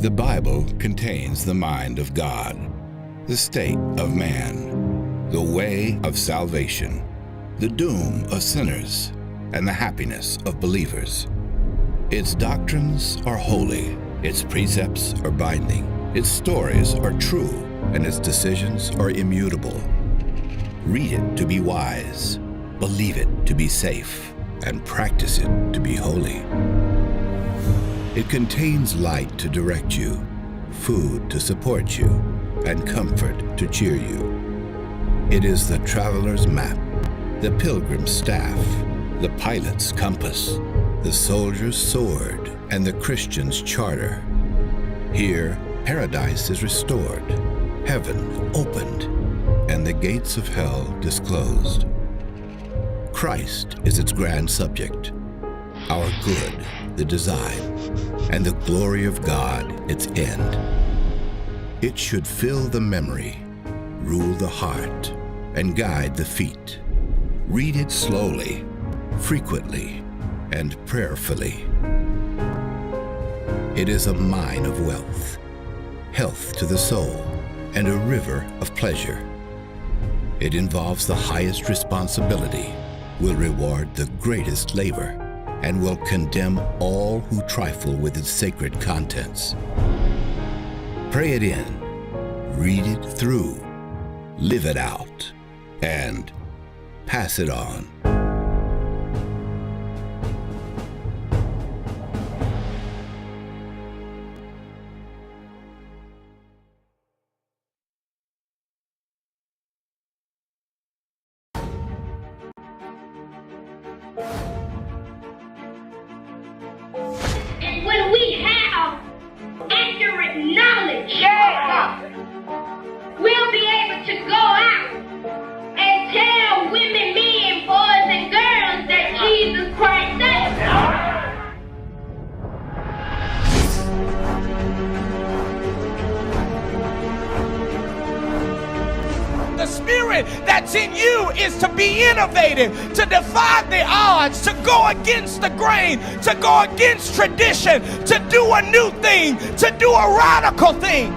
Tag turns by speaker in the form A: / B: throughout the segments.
A: The Bible contains the mind of God, the state of man, the way of salvation, the doom of sinners, and the happiness of believers. Its doctrines are holy, its precepts are binding, its stories are true, and its decisions are immutable. Read it to be wise, believe it to be safe, and practice it to be holy. It contains light to direct you, food to support you, and comfort to cheer you. It is the traveler's map, the pilgrim's staff, the pilot's compass, the soldier's sword, and the Christian's charter. Here, paradise is restored, heaven opened, and the gates of hell disclosed. Christ is its grand subject, our good, the design, and the glory of God, its end. It should fill the memory, rule the heart, and guide the feet. Read it slowly, frequently, and prayerfully. It is a mine of wealth, health to the soul, and a river of pleasure. It involves the highest responsibility, will reward the greatest labor, and will condemn all who trifle with its sacred contents. Pray it in, read it through, live it out, and pass it on.
B: And when we have accurate knowledge, we'll be able to go out and tell women, men, boys, and girls that Jesus Christ saves.
C: The spirit that's in you is to be innovative, to defy the odds, to go against the grain, to go against tradition, to do a new thing, to do a radical thing.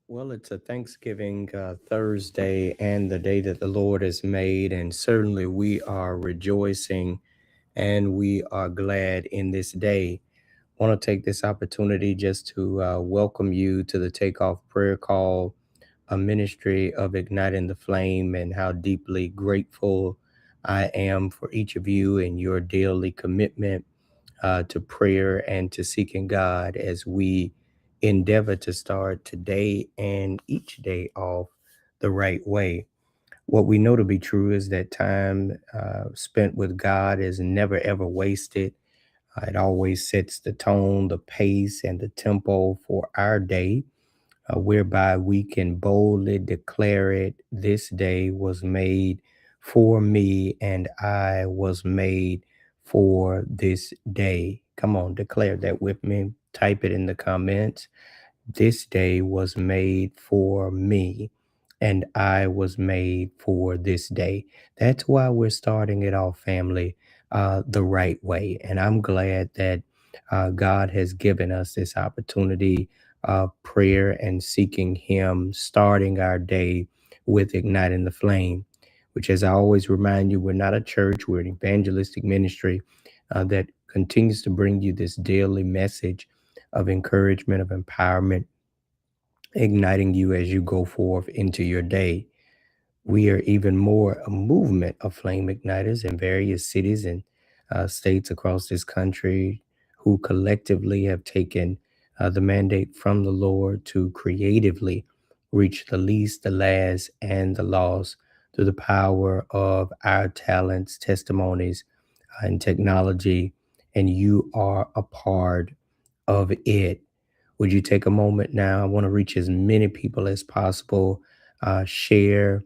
D: Well, it's a Thanksgiving Thursday and the day that the Lord has made, and certainly we are rejoicing and we are glad in this day. I want to take this opportunity just to welcome you to the Takeoff Prayer Call, a ministry of Igniting the Flame, and how deeply grateful I am for each of you and your daily commitment to prayer and to seeking God as we endeavor to start today and each day off the right way. What we know to be true is that time spent with God is never ever wasted. It always sets the tone, the pace, and the tempo for our day, whereby we can boldly declare it. This day was made for me, and I was made for this day. Come on, declare that with me. Type it in the comments. This day was made for me, and I was made for this day. That's why we're starting it off, family, the right way. And I'm glad that God has given us this opportunity of prayer and seeking Him, starting our day with Igniting the Flame, which, as I always remind you, we're not a church, we're an evangelistic ministry that continues to bring you this daily message of encouragement, of empowerment, igniting you as you go forth into your day. We are even more a movement of flame igniters in various cities and states across this country who collectively have taken the mandate from the Lord to creatively reach the least, the last, and the lost through the power of our talents, testimonies, and technology. And you are a part of it. Would you take a moment now? I want to reach as many people as possible. Share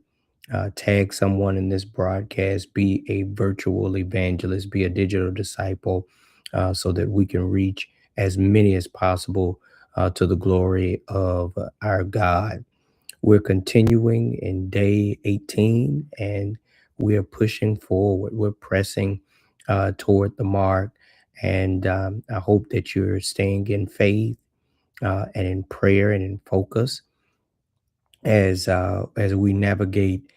D: tag someone in this broadcast, be a virtual evangelist, be a digital disciple, so that we can reach as many as possible to the glory of our God. We're continuing in day 18 and we're pushing forward. We're pressing toward the mark. And I hope that you're staying in faith and in prayer and in focus as we navigate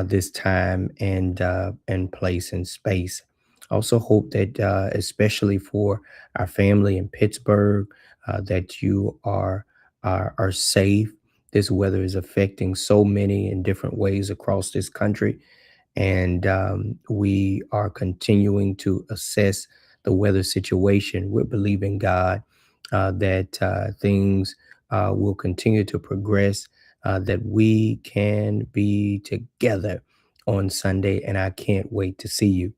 D: this time and place and space. I also hope that, especially for our family in Pittsburgh, that you are safe. This weather is affecting so many in different ways across this country, and we are continuing to assess the weather situation. We're believing God that things will continue to progress, that we can be together on Sunday, and I can't wait to see you.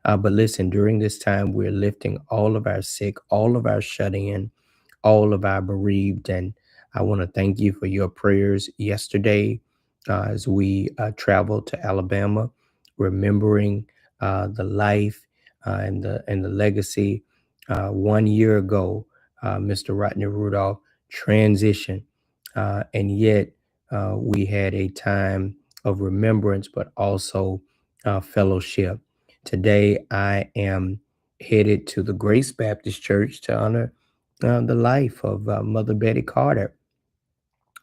D: But listen, during this time, we're lifting all of our sick, all of our shut in, all of our bereaved. And I want to thank you for your prayers yesterday as we traveled to Alabama, remembering the life and the legacy. 1 year ago, Mr. Rodney Rudolph transitioned, and yet we had a time of remembrance, but also fellowship. Today, I am headed to the Grace Baptist Church to honor the life of Mother Betty Carter.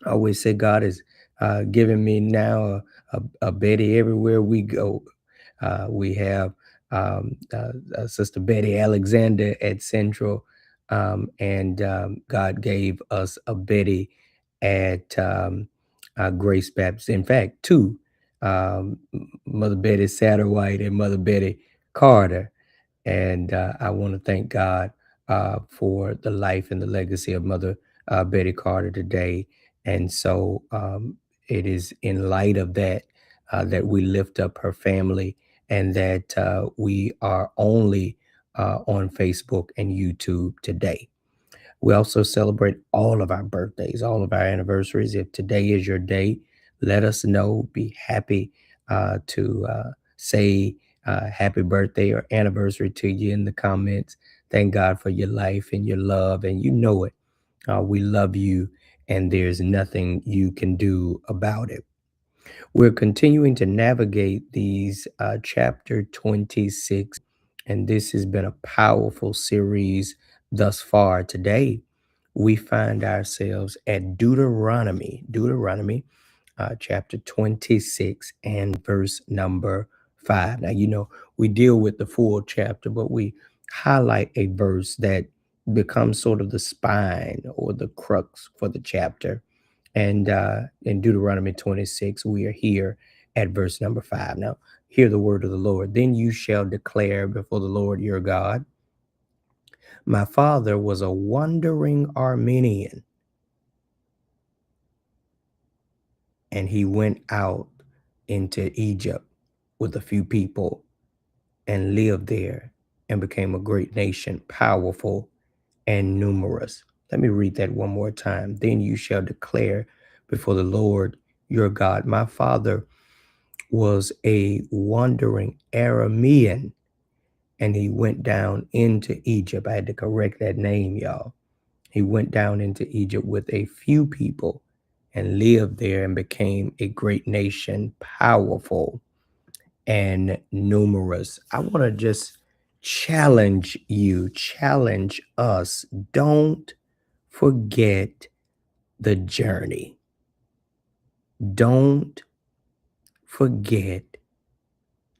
D: I always say God is giving me now a Betty everywhere we go. We have Sister Betty Alexander at Central, and God gave us a Betty at Grace Baptist. In fact, two, Mother Betty Satterwhite and Mother Betty Carter. And I want to thank God for the life and the legacy of Mother Betty Carter today. And so it is in light of that that we lift up her family, and that we are only on Facebook and YouTube today. We also celebrate all of our birthdays, all of our anniversaries. If today is your day, let us know. Be happy to say happy birthday or anniversary to you in the comments. Thank God for your life and your love, and you know it. We love you, and there's nothing you can do about it. We're continuing to navigate these chapter 26, and this has been a powerful series thus far. Today, we find ourselves at Deuteronomy chapter 26 and verse number 5. Now, we deal with the full chapter, but we highlight a verse that becomes sort of the spine or the crux for the chapter. And in Deuteronomy 26, we are here at verse number 5. Now, hear the word of the Lord. Then you shall declare before the Lord your God, my father was a wandering Armenian, and he went out into Egypt with a few people and lived there and became a great nation, powerful and numerous. Let me read that one more time. Then you shall declare before the Lord your God, my father was a wandering Aramean, and he went down into Egypt. I had to correct that name, y'all. He went down into Egypt with a few people and lived there and became a great nation, powerful and numerous. I want to just challenge you, challenge us. Don't forget the journey. Don't forget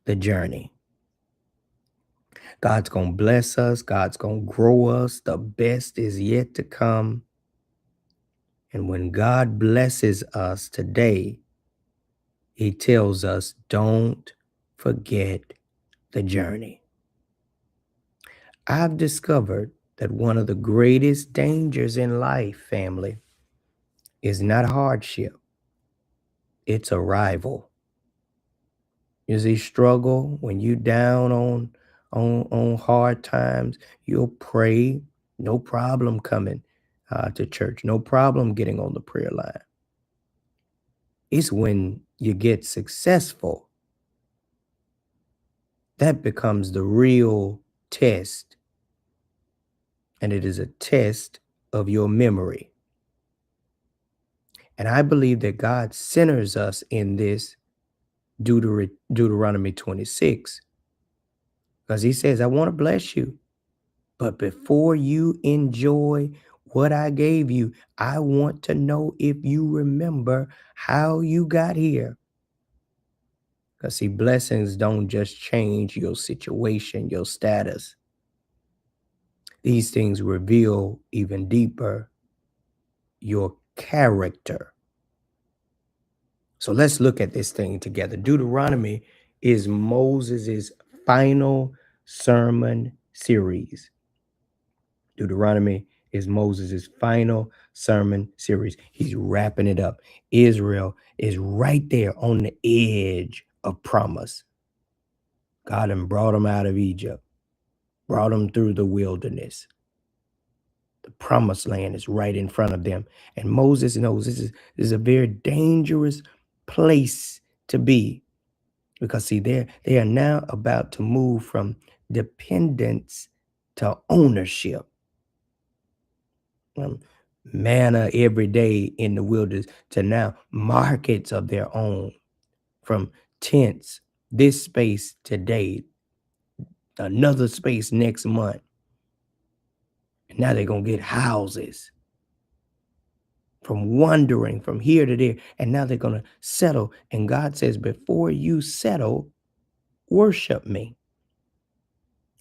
D: the journey. God's going to bless us. God's going to grow us. The best is yet to come. And when God blesses us today, he tells us, don't forget the journey. I've discovered that one of the greatest dangers in life, family, is not hardship. It's arrival. You see, struggle, when you down on hard times, you'll pray, no problem coming to church, no problem getting on the prayer line. It's when you get successful, that becomes the real test. And it is a test of your memory. And I believe that God centers us in this Deuteronomy 26, because he says, I want to bless you. But before you enjoy what I gave you, I want to know if you remember how you got here. Because see, blessings don't just change your situation, your status. These things reveal even deeper your character. So let's look at this thing together. Deuteronomy is Moses's final sermon series. Deuteronomy is Moses's final sermon series. He's wrapping it up. Israel is right there on the edge of promise. God had brought them out of Egypt, brought them through the wilderness. The promised land is right in front of them. And Moses knows this is a very dangerous place to be, because see, they are now about to move from dependence to ownership. Manna every day in the wilderness to now markets of their own, from tents, this space today, another space next month. And now they're going to get houses, from wandering from here to there. And now they're going to settle. And God says, before you settle, worship me.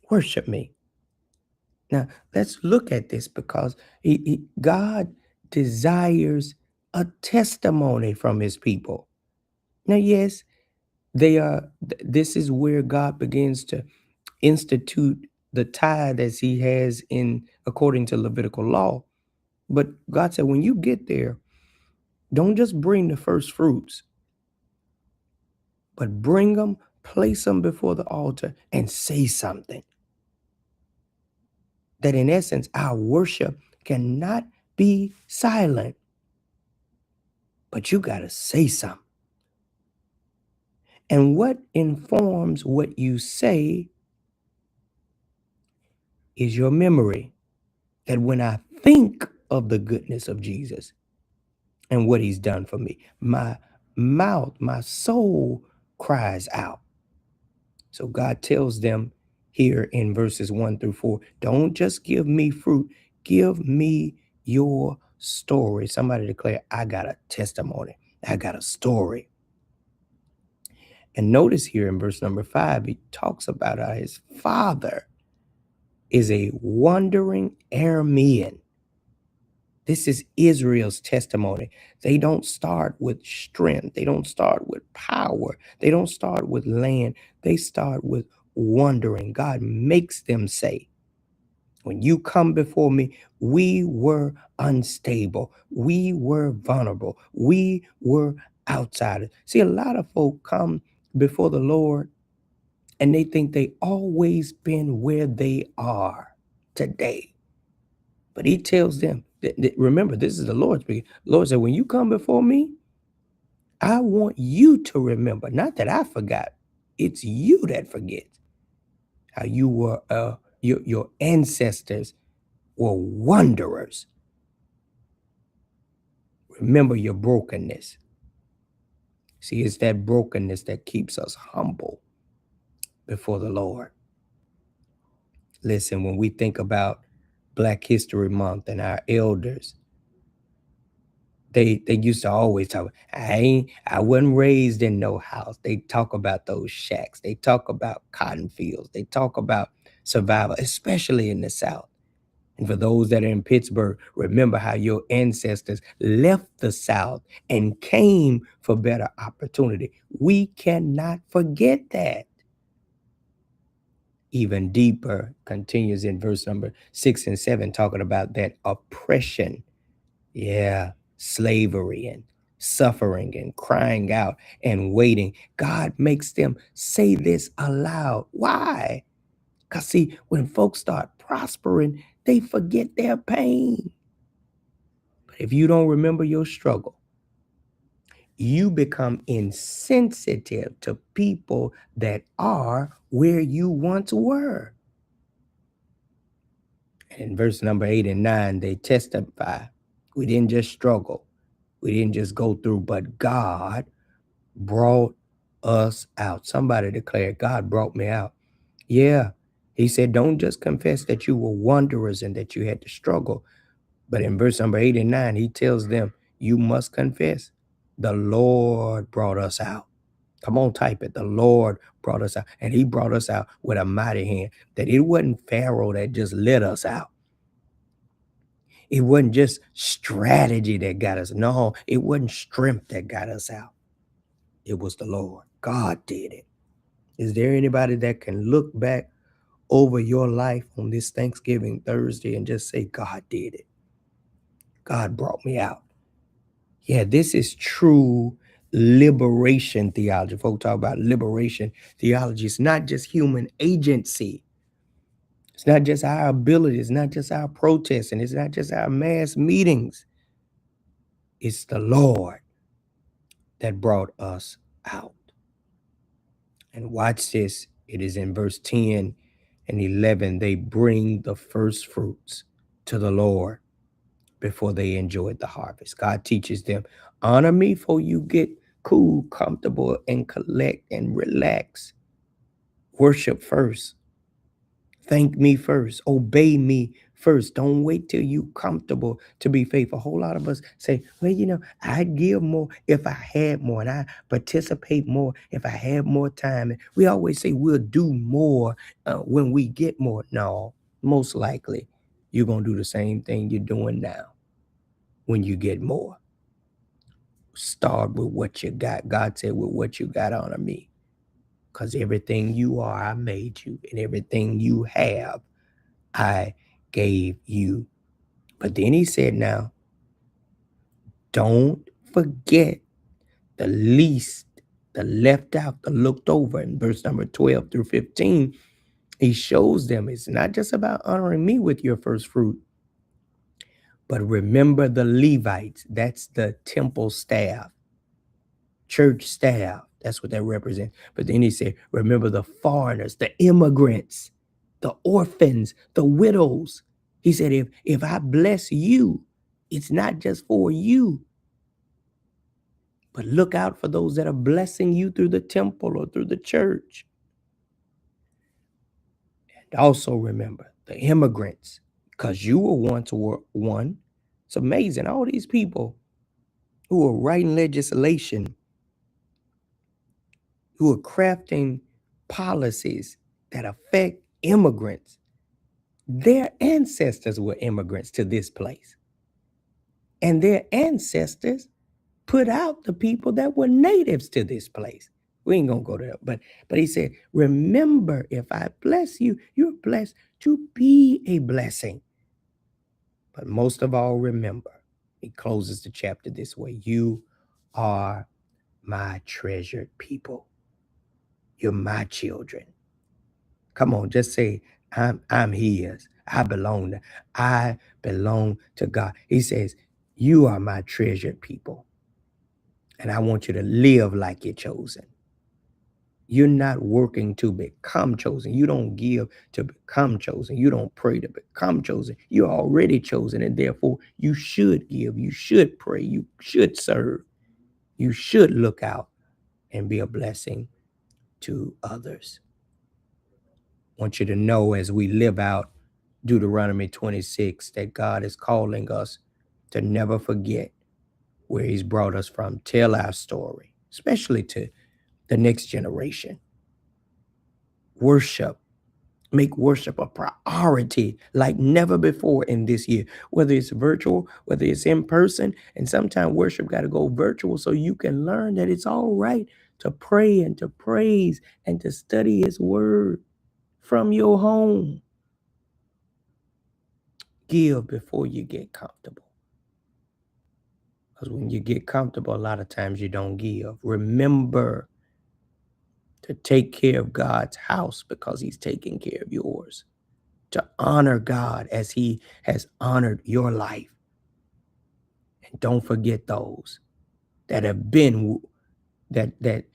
D: Worship me. Now, let's look at this, because God desires a testimony from his people. Now, yes, this is where God begins to institute the tithe as he has according to Levitical law. But God said, when you get there, don't just bring the first fruits, but bring them, place them before the altar, and say something. That in essence, our worship cannot be silent, but you got to say something. And what informs what you say is your memory. That when I think of the goodness of Jesus and what he's done for me, my mouth, my soul cries out. So God tells them here in verses 1-4, don't just give me fruit, give me your story. Somebody declare, I got a testimony. I got a story. And notice here in verse number 5, he talks about how his father is a wandering Aramean. This is Israel's testimony. They don't start with strength. They don't start with power. They don't start with land. They start with wandering. God makes them say, when you come before me, we were unstable. We were vulnerable. We were outsiders. See, a lot of folk come before the Lord and they think they always been where they are today. But he tells them, remember, this is the Lord speaking. The Lord said, when you come before me, I want you to remember, not that I forgot. It's you that forgets how you were, your ancestors were wanderers. Remember your brokenness. See, it's that brokenness that keeps us humble before the Lord. Listen, when we think about Black History Month and our elders, they used to always talk, I wasn't raised in no house. They talk about those shacks. They talk about cotton fields. They talk about survival, especially in the South. And for those that are in Pittsburgh, remember how your ancestors left the South and came for better opportunity. We cannot forget that. Even deeper continues in verse number 6 and 7, talking about that oppression. Yeah, slavery and suffering and crying out and waiting. God makes them say this aloud. Why? Because see, when folks start prospering, they forget their pain. But if you don't remember your struggle, you become insensitive to people that are where you once were. And in verse number 8 and 9, they testify, we didn't just struggle, we didn't just go through, but God brought us out. Somebody declared, God brought me out. Yeah. He said, don't just confess that you were wanderers and that you had to struggle. But in verse number 8 and 9, he tells them, you must confess, the Lord brought us out. Come on, type it. The Lord brought us out. And he brought us out with a mighty hand. That it wasn't Pharaoh that just let us out. It wasn't just strategy that got us. No, it wasn't strength that got us out. It was the Lord. God did it. Is there anybody that can look back over your life on this Thanksgiving Thursday and just say, God did it? God brought me out. Yeah, this is true liberation theology. Folks talk about liberation theology. It's not just human agency. It's not just our ability. It's not just our protesting. It's not just our mass meetings. It's the Lord that brought us out. And watch this. It is in verse 10 and 11. They bring the first fruits to the Lord before they enjoyed the harvest. God teaches them, honor me before you get cool, comfortable, and collect and relax. Worship first. Thank me first. Obey me first. Don't wait till you comfortable to be faithful. A whole lot of us say, well, I'd give more if I had more, and I participate more if I had more time. And we always say we'll do more when we get more. No, most likely you're going to do the same thing you're doing now when you get more. Start with what you got. God said, with what you got, honor me. Because everything you are, I made you. And everything you have, I gave you. But then he said, now, don't forget the least, the left out, the looked over. In verse number 12 through 15, he shows them it's not just about honoring me with your first fruit, but remember the Levites. That's the temple staff, church staff. That's what that represents. But then he said, remember the foreigners, the immigrants, the orphans, the widows. He said, if I bless you, it's not just for you, but look out for those that are blessing you through the temple or through the church. And also remember the immigrants, because you were once one. It's amazing. All these people who are writing legislation, who are crafting policies that affect immigrants, their ancestors were immigrants to this place. And their ancestors put out the people that were natives to this place. We ain't gonna go there, but he said, remember, if I bless you, you're blessed to be a blessing. But most of all, remember, he closes the chapter this way: you are my treasured people. You're my children. Come on, just say, I'm his. I belong to God. He says, you are my treasured people. And I want you to live like you're chosen. You're not working to become chosen. You don't give to become chosen. You don't pray to become chosen. You're already chosen, and therefore you should give. You should pray. You should serve. You should look out and be a blessing to others. I want you to know, as we live out Deuteronomy 26, that God is calling us to never forget where he's brought us from. Tell our story, especially to the next generation. Worship. Make worship a priority like never before in this year, whether it's virtual, whether it's in person. And sometimes worship got to go virtual so you can learn that it's all right to pray and to praise and to study his word from your home. Give before you get comfortable. Because when you get comfortable, a lot of times you don't give. Remember to take care of God's house because he's taking care of yours. To honor God as he has honored your life. And don't forget those that have been that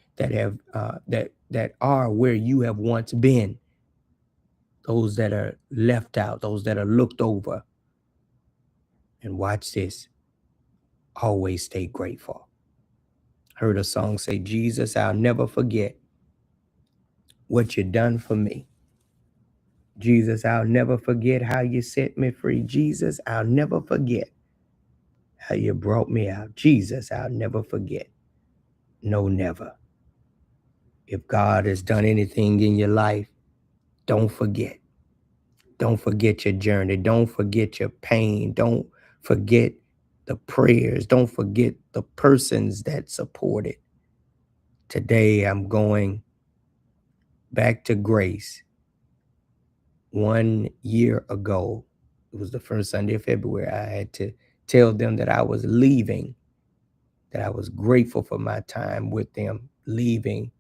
D: are where you have once been, those that are left out, those that are looked over. And watch this, always stay grateful. Heard a song say, Jesus, I'll never forget what you done for me. Jesus, I'll never forget how you set me free. Jesus, I'll never forget how you brought me out. Jesus, I'll never forget. No, never. If God has done anything in your life, don't forget. Don't forget your journey. Don't forget your pain. Don't forget the prayers. Don't forget the persons that supported. Today, I'm going back to Grace. 1 year ago, it was the first Sunday of February, I had to tell them that I was leaving, that I was grateful for my time with them, leaving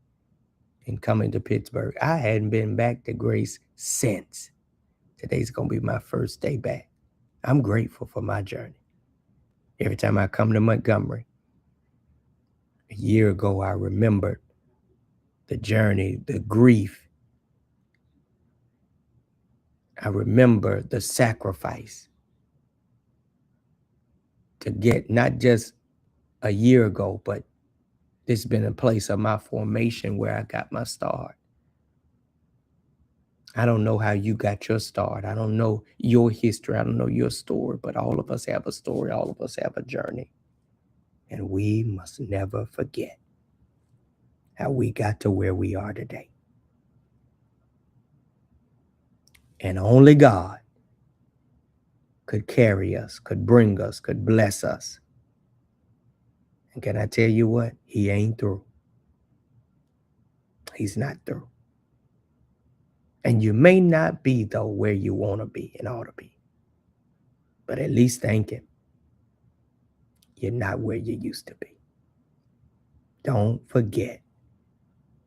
D: and coming to Pittsburgh. I hadn't been back to Grace since. Today's going to be my first day back. I'm grateful for my journey. Every time I come to Montgomery, a year ago, I remembered the journey, the grief. I remember the sacrifice to get not just a year ago, but this has been a place of my formation where I got my start. I don't know how you got your start. I don't know your history. I don't know your story, but all of us have a story. All of us have a journey. And we must never forget how we got to where we are today. And only God could carry us, could bring us, could bless us. And can I tell you what? He ain't through. He's not through. And you may not be, though, where you want to be and ought to be. But at least thank him. You're not where you used to be. Don't forget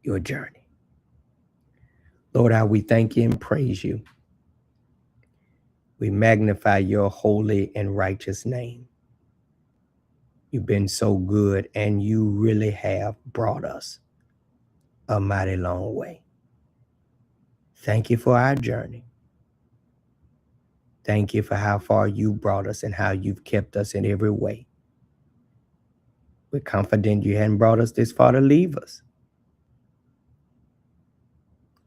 D: your journey. Lord, how we thank you and praise you. We magnify your holy and righteous name. You've been so good, and you really have brought us a mighty long way. Thank you for our journey. Thank you for how far you brought us and how you've kept us in every way. We're confident you hadn't brought us this far to leave us.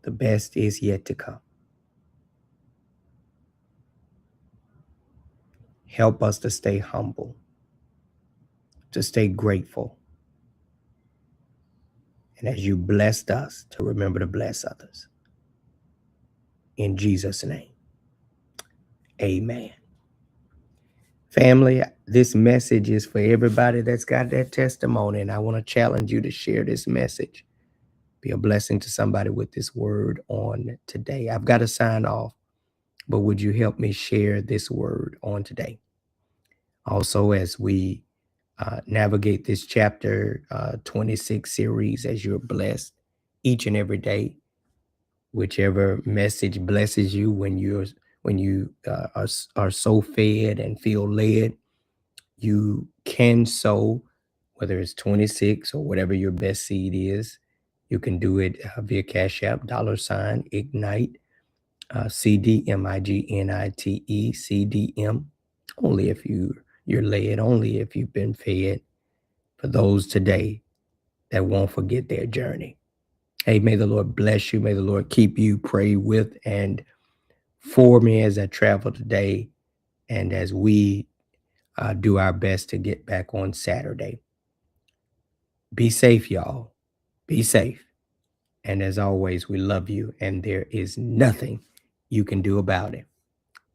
D: The best is yet to come. Help us to stay humble, to stay grateful. And as you blessed us, to remember to bless others. In Jesus' name, amen. Family, this message is for everybody that's got that testimony, and I want to challenge you to share this message. Be a blessing to somebody with this word on today. I've got to sign off, but would you help me share this word on today? Also, as we navigate this chapter 26 series, as you're blessed each and every day, whichever message blesses you when you are so fed and feel led, you can sow, whether it's 26 or whatever your best seed is. You can do it via Cash App, $Ignite, CDMIGNITE, CDM, only if you're led, only if you've been fed, for those today that won't forget their journey. Hey, may the Lord bless you. May the Lord keep you, pray with and for me as I travel today and as we do our best to get back on Saturday. Be safe, y'all. Be safe. And as always, we love you, and there is nothing you can do about it.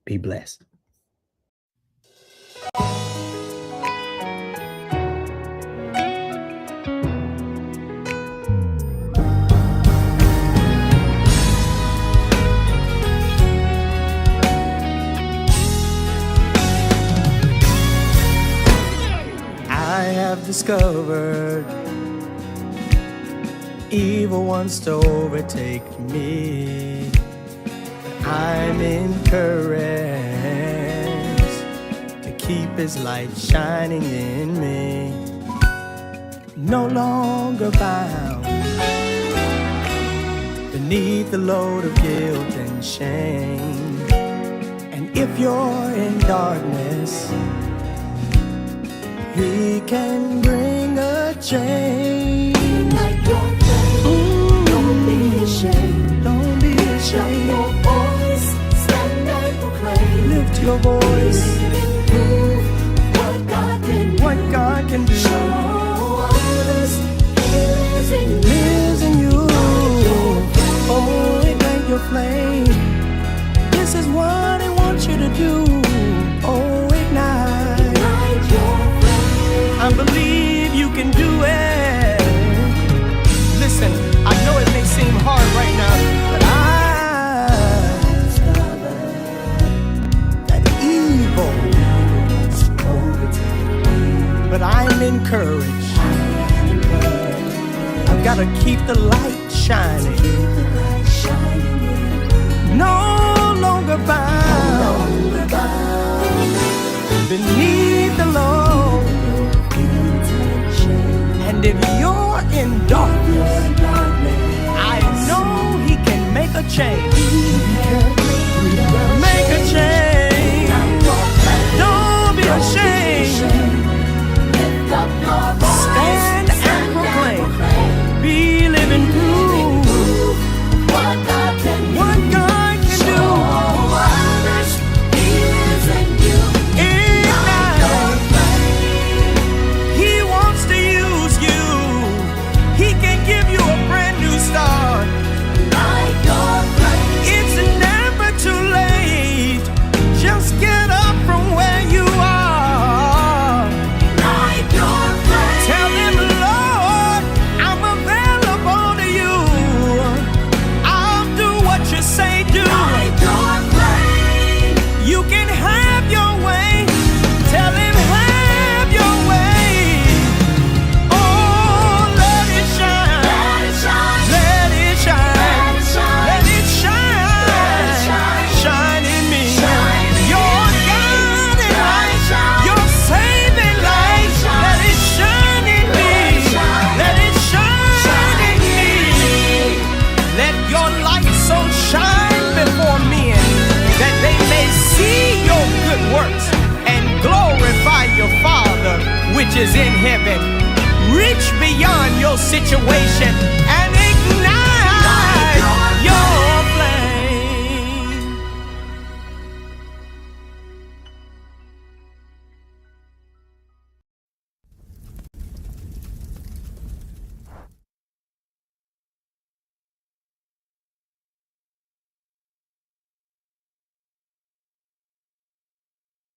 D: Be blessed.
E: I have discovered evil wants to overtake me. I'm encouraged to keep his light shining in me. no longer bound beneath the load of guilt and shame. And if you're in darkness, He can bring a change.
F: Ignite your flame. Don't be ashamed.
E: Don't be
F: Lift
E: ashamed.
F: your voice. Stand and proclaim.
E: Lift your voice.
F: Prove what God can do.
E: What God can do.
F: Show others He lives in you.
E: Lives in you. Oh, ignite your flame. This is what He wants you to do. Oh, ignite.
F: Ignite your flame.
E: I believe you can do it. Listen, I know it may seem hard right now, but I discovered that evil, but I'm encouraged. I've got to keep the light shining. No longer bound beneath the load. And if you're in darkness, I know He can make a change. Make a change. Don't be ashamed. Stand and proclaim. Be living proof what God can do. He wants to use you. He can give you a brand new start. It's never too late. Just get up from where you are. Tell Him, Lord, I'm available to you. I'll do what you say do. You can have your way. Tell Him, have your way. Oh, let it shine. Let it shine. Let it shine. Shine in me. Your guiding light. Your saving light. Let it shine in me. Let it shine in me. Let your light so shine before men that they may see your good works and glorify your Father which is in heaven. Reach beyond your situation